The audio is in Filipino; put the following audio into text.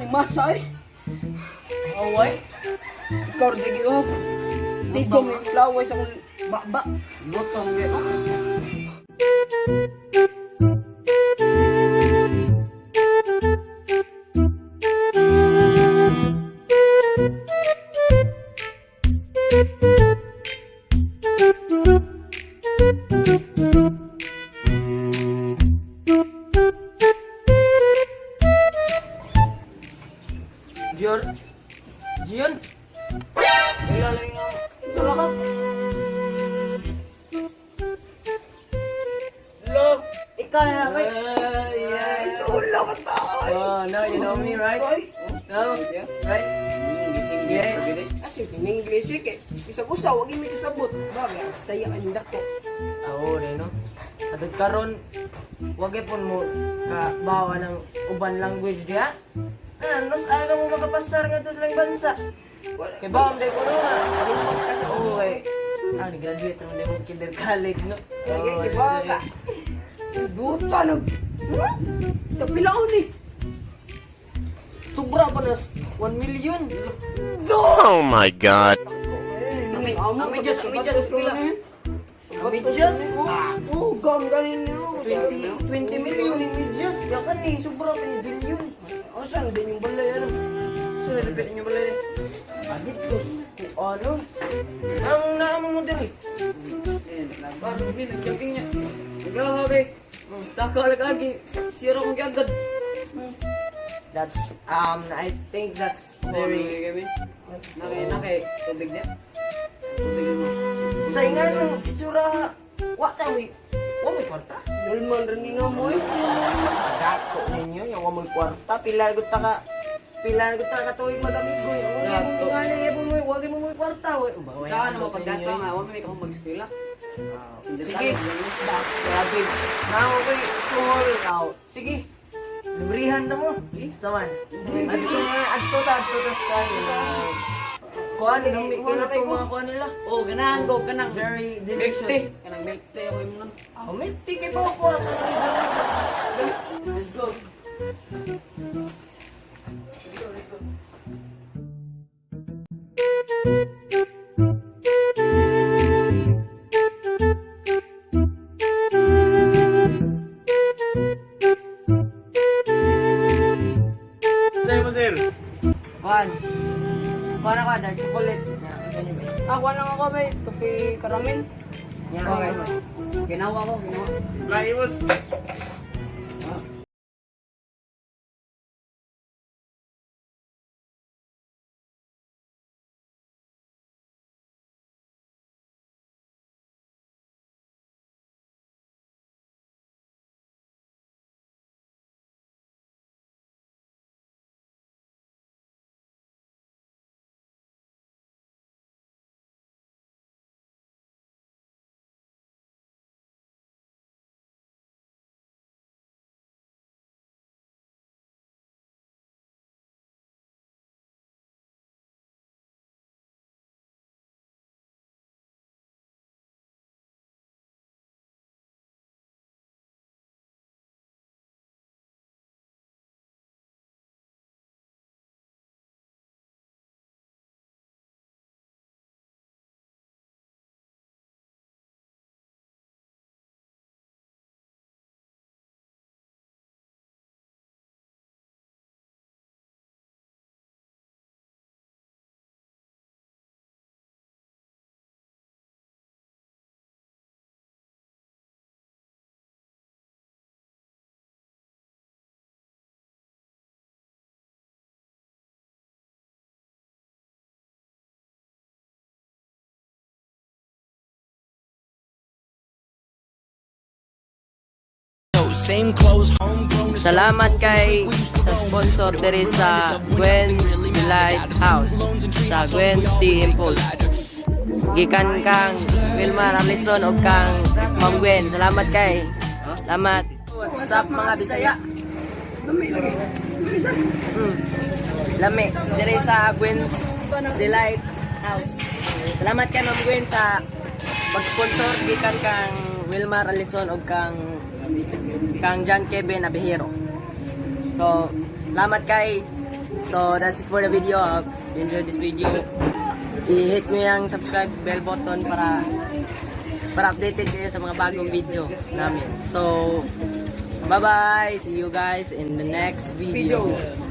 ni Masay. Away. Ikaw rin digi oh. Di ko may laway sa kong baba. Lutong gaya. Jion. Jion. Ilaling nga. Sala ka? Hello. Ikaw na ba? Tula ka tayo. Oh, no, you know me, right? Ay. No, right? Yeah. Kasi in-English eh. Isa-usa, wag may kasabot. Baga, saya ka yung dako. Oo, rin, no? At karon, wag ipon mo ka bawa ng uban language diya. Ano, ano mo makapasar nga ito sa lang bansa? Kaya ba, hindi ko na. Oo, eh. Nag-graduate naman din mo kinder college, no? Kaya baga. Duta nag... Tapilaon eh. Sobra pa na 1 million. Oh my God. Amidjas, pila? Amidjas? Oo, gam ganin niyo. 20 million amidjas. Yakan eh, sobra pa yung billion. Saan din yung balay ano? So, nalapit niyo pala yun. Aditos, kung ano? Ang naamang mo din eh. Parang nagkaging niya. Ikaw, okay. Takalag lagi. Sira kong agad. That's, I think that's very... Naki, tubig niya. Tubig mo. Sa ingan mo, itsura ha. Wata mo may kwarta. Nulman rin nino mo eh. Dato ninyo, yung wamoy kwarta. Pilar ko ta ka tuwing magamit ko. Huwag mo mo kwarta. Saan naman pagdato nga, huwag may kang mag-eskwela. Sige. Grabe. Now, okay. Suhol. Sige. Librihan na mo. Saman. Adto ta sa kuhan. Kailan ito mga kuhan nila? Oh, ganang go, ganang. Very Milk tea. delicious. Ganang milk tea ako yung mga. Milk tea kay Boko. Let's go. Sir mo, sir. Kuhan. Kuhan ako, dark chocolate. Ako lang ako may coffee caramel. Yan. Okay. Ginawa ko, ginawa. Laimos. Salamat kay sa sponsor diri sa Gwen's Delight House sa Gwen's Tea Impulse. Gikan kang Wilmar Amlison o kang Ma'am Gwen. Salamat kay. Salamat. What's up mga Bisaya? Lami lagi. Lami. Diri sa Gwen's Delight House. Salamat kay Ma'am Gwen sa pag-sponsor gikan kang Wilmar Alison o kang John Kevin Abihero. So, salamat kay So that's it for the video. If you enjoyed this video, i-hit nyo yung subscribe bell button para updated kayo sa mga bagong video namin. So bye bye, see you guys in the next video. Video.